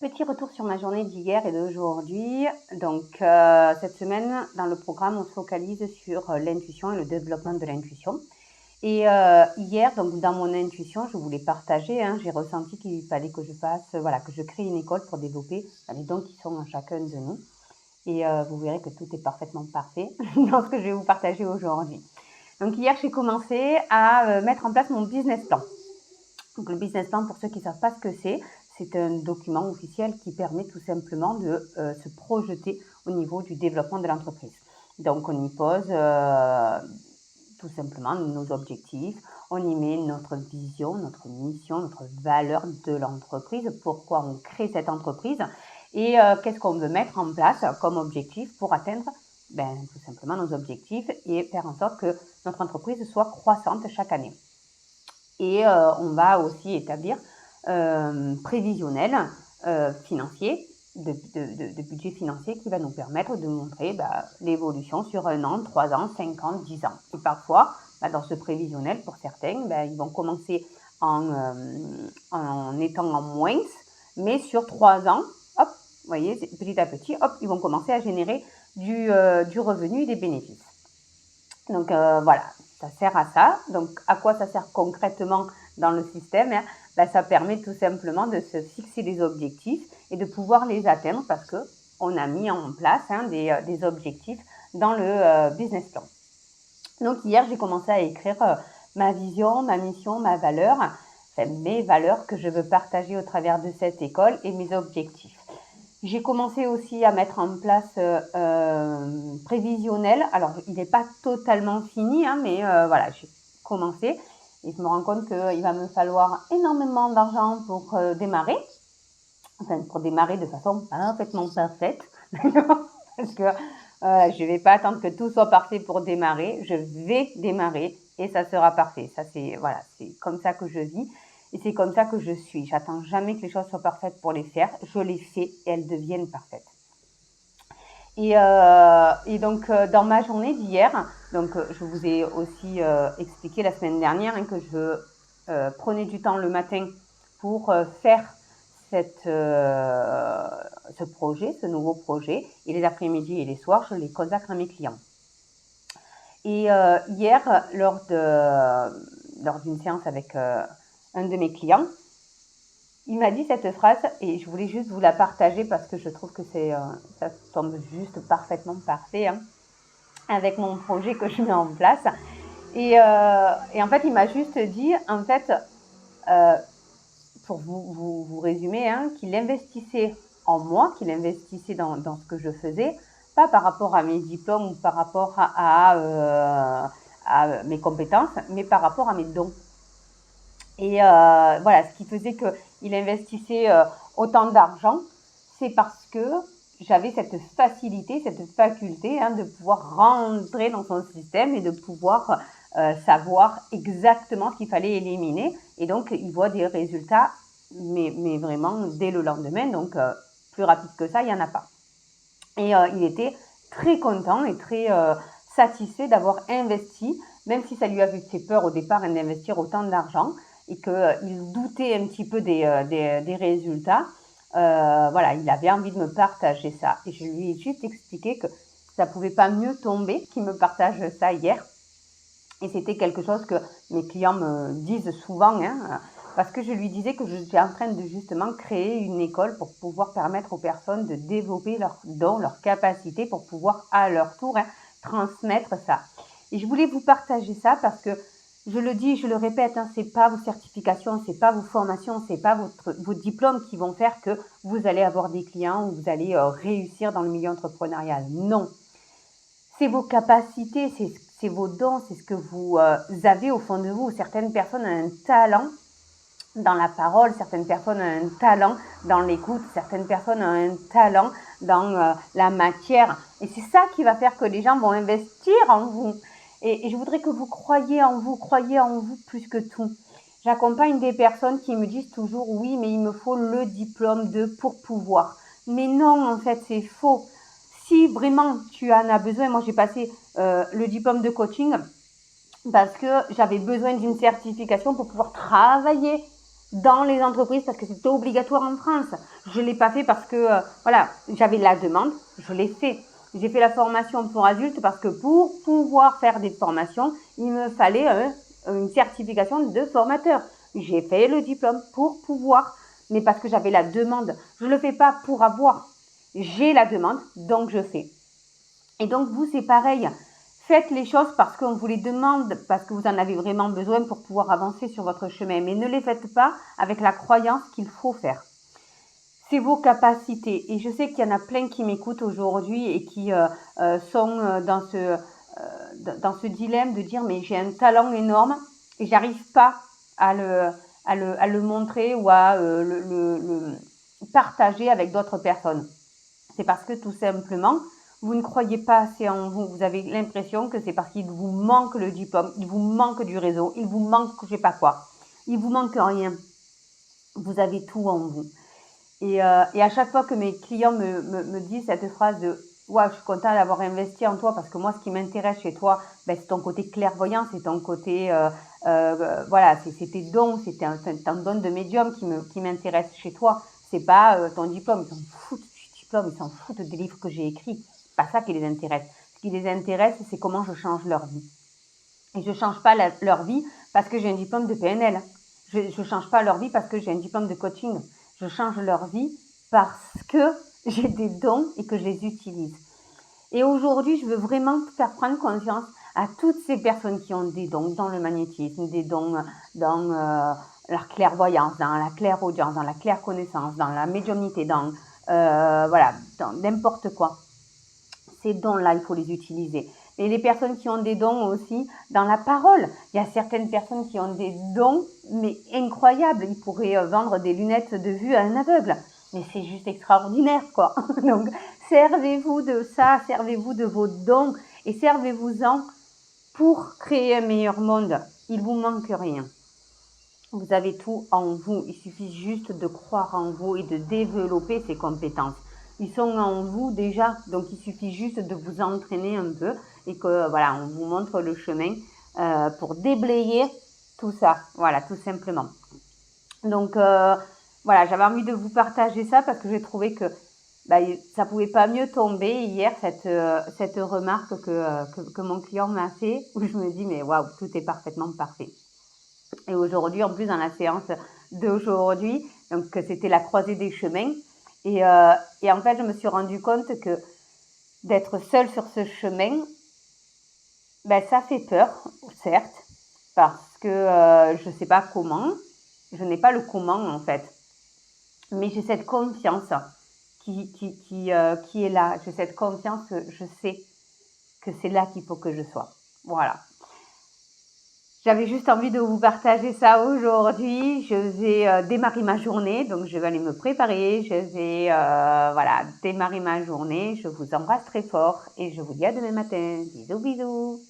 Petit retour sur ma journée d'hier et d'aujourd'hui. Donc, cette semaine, dans le programme, on se focalise sur l'intuition et le développement de l'intuition. Et hier, donc dans mon intuition, je voulais partager, j'ai ressenti qu'il fallait que je fasse, que je crée une école pour développer les dons qui sont en chacun de nous. Et vous verrez que tout est parfaitement parfait dans ce que je vais vous partager aujourd'hui. Donc hier, j'ai commencé à mettre en place mon business plan. Donc le business plan, pour ceux qui ne savent pas ce que c'est un document officiel qui permet tout simplement de se projeter au niveau du développement de l'entreprise. Donc on y pose tout simplement nos objectifs, on y met notre vision, notre mission, notre valeur de l'entreprise, pourquoi on crée cette entreprise et qu'est-ce qu'on veut mettre en place comme objectif pour atteindre tout simplement nos objectifs et faire en sorte que notre entreprise soit croissante chaque année. Et on va aussi établir prévisionnel financier, de budget financier qui va nous permettre de montrer l'évolution sur 1 an, 3 ans, 5 ans, 10 ans. Et parfois, dans ce prévisionnel, pour certains, ils vont commencer en étant en moins, mais sur 3 ans, hop, vous voyez, petit à petit, hop, ils vont commencer à générer du revenu et des bénéfices. Donc voilà, ça sert à ça. Donc à quoi ça sert concrètement dans le système ça permet tout simplement de se fixer des objectifs et de pouvoir les atteindre parce qu'on a mis en place des objectifs dans le business plan. Donc hier, j'ai commencé à écrire ma vision, ma mission, ma valeur, mes valeurs que je veux partager au travers de cette école et mes objectifs. J'ai commencé aussi à mettre en place prévisionnel. Alors, il n'est pas totalement fini, mais j'ai commencé. Et je me rends compte qu'il va me falloir énormément d'argent pour démarrer. Enfin, pour démarrer de façon parfaitement parfaite. Parce que je ne vais pas attendre que tout soit parfait pour démarrer. Je vais démarrer et ça sera parfait. Ça, c'est comme ça que je vis. Et c'est comme ça que je suis. J'attends jamais que les choses soient parfaites pour les faire. Je les fais et elles deviennent parfaites. Et donc, dans ma journée d'hier, je vous ai aussi expliqué la semaine dernière que je prenais du temps le matin pour faire ce projet, ce nouveau projet. Et les après-midi et les soirs, je les consacre à mes clients. Et hier, lors d'une séance avec un de mes clients, il m'a dit cette phrase et je voulais juste vous la partager parce que je trouve que ça tombe juste parfaitement parfait avec mon projet que je mets en place. Et en fait, il m'a juste dit, en fait, pour vous résumer, qu'il investissait en moi, qu'il investissait dans ce que je faisais, pas par rapport à mes diplômes ou par rapport à mes compétences, mais par rapport à mes dons. Et ce qui faisait qu'il investissait autant d'argent, c'est parce que j'avais cette facilité, cette faculté de pouvoir rentrer dans son système et de pouvoir savoir exactement ce qu'il fallait éliminer. Et donc, il voit des résultats, mais vraiment dès le lendemain. Donc, plus rapide que ça, il n'y en a pas. Et il était très content et très satisfait d'avoir investi, même si ça lui avait fait peur au départ d'investir autant d'argent et qu'il doutait un petit peu des résultats. Il avait envie de me partager ça. Et je lui ai juste expliqué que ça ne pouvait pas mieux tomber qu'il me partage ça hier. Et c'était quelque chose que mes clients me disent souvent, parce que je lui disais que je suis en train de justement créer une école pour pouvoir permettre aux personnes de développer leurs dons, leurs capacités, pour pouvoir à leur tour transmettre ça. Et je voulais vous partager ça parce que je le dis, je le répète, c'est pas vos certifications, c'est pas vos formations, c'est pas vos diplômes qui vont faire que vous allez avoir des clients ou vous allez réussir dans le milieu entrepreneurial. Non. C'est vos capacités, c'est vos dons, c'est ce que vous avez au fond de vous. Certaines personnes ont un talent dans la parole, certaines personnes ont un talent dans l'écoute, certaines personnes ont un talent dans la matière. Et c'est ça qui va faire que les gens vont investir en vous. Et je voudrais que vous croyiez en vous plus que tout. J'accompagne des personnes qui me disent toujours « oui, mais il me faut le diplôme pour pouvoir ». Mais non, en fait, c'est faux. Si vraiment tu en as besoin, moi j'ai passé le diplôme de coaching parce que j'avais besoin d'une certification pour pouvoir travailler dans les entreprises parce que c'était obligatoire en France. Je l'ai pas fait parce que, voilà, j'avais la demande, je l'ai fait. J'ai fait la formation pour adultes parce que pour pouvoir faire des formations, il me fallait une certification de formateur. J'ai fait le diplôme pour pouvoir, mais parce que j'avais la demande. Je le fais pas pour avoir. J'ai la demande, donc je fais. Et donc vous, c'est pareil. Faites les choses parce qu'on vous les demande, parce que vous en avez vraiment besoin pour pouvoir avancer sur votre chemin. Mais ne les faites pas avec la croyance qu'il faut faire. C'est vos capacités. Et je sais qu'il y en a plein qui m'écoutent aujourd'hui et qui sont dans ce dilemme de dire mais j'ai un talent énorme et j'arrive pas à le montrer ou à le partager avec d'autres personnes. C'est parce que tout simplement, vous ne croyez pas assez en vous. Vous avez l'impression que c'est parce qu'il vous manque le diplôme, il vous manque du réseau, il vous manque je sais pas quoi. Il vous manque rien. Vous avez tout en vous. Et à chaque fois que mes clients me disent cette phrase de « Ouais, je suis content d'avoir investi en toi parce que moi, ce qui m'intéresse chez toi, ben, c'est ton côté clairvoyant, c'est ton côté… voilà, c'est tes dons, c'est un don de médium qui m'intéresse chez toi. C'est pas ton diplôme. Ils s'en foutent du diplôme, ils s'en foutent des livres que j'ai écrits. C'est pas ça qui les intéresse. Ce qui les intéresse, c'est comment je change leur vie. Et je change pas leur vie parce que j'ai un diplôme de PNL. Je change pas leur vie parce que j'ai un diplôme de coaching. Je change leur vie parce que j'ai des dons et que je les utilise. Et aujourd'hui, je veux vraiment faire prendre conscience à toutes ces personnes qui ont des dons dans le magnétisme, des dons dans la clairvoyance, dans la clairaudience, dans la clairconnaissance, dans la médiumnité, dans voilà, dans n'importe quoi. Ces dons-là, il faut les utiliser. Et les personnes qui ont des dons aussi dans la parole. Il y a certaines personnes qui ont des dons, mais incroyables. Ils pourraient vendre des lunettes de vue à un aveugle. Mais c'est juste extraordinaire, quoi. Donc, servez-vous de ça, servez-vous de vos dons et servez-vous-en pour créer un meilleur monde. Il vous manque rien. Vous avez tout en vous. Il suffit juste de croire en vous et de développer ces compétences. Ils sont en vous déjà, donc il suffit juste de vous entraîner un peu et que voilà, on vous montre le chemin pour déblayer tout ça. Voilà, tout simplement. Donc voilà, j'avais envie de vous partager ça parce que j'ai trouvé que ça pouvait pas mieux tomber hier cette remarque que mon client m'a fait où je me dis mais waouh, tout est parfaitement parfait. Et aujourd'hui, en plus, dans la séance d'aujourd'hui, donc c'était la croisée des chemins. Et en fait, je me suis rendu compte que d'être seule sur ce chemin, ça fait peur, certes, parce que je ne sais pas comment, je n'ai pas le comment en fait. Mais j'ai cette confiance qui est là. J'ai cette confiance que je sais que c'est là qu'il faut que je sois. Voilà. J'avais juste envie de vous partager ça aujourd'hui. Je vais démarrer ma journée, donc je vais aller me préparer. Je vais voilà, démarrer ma journée. Je vous embrasse très fort et je vous dis à demain matin. Bisous, bisous.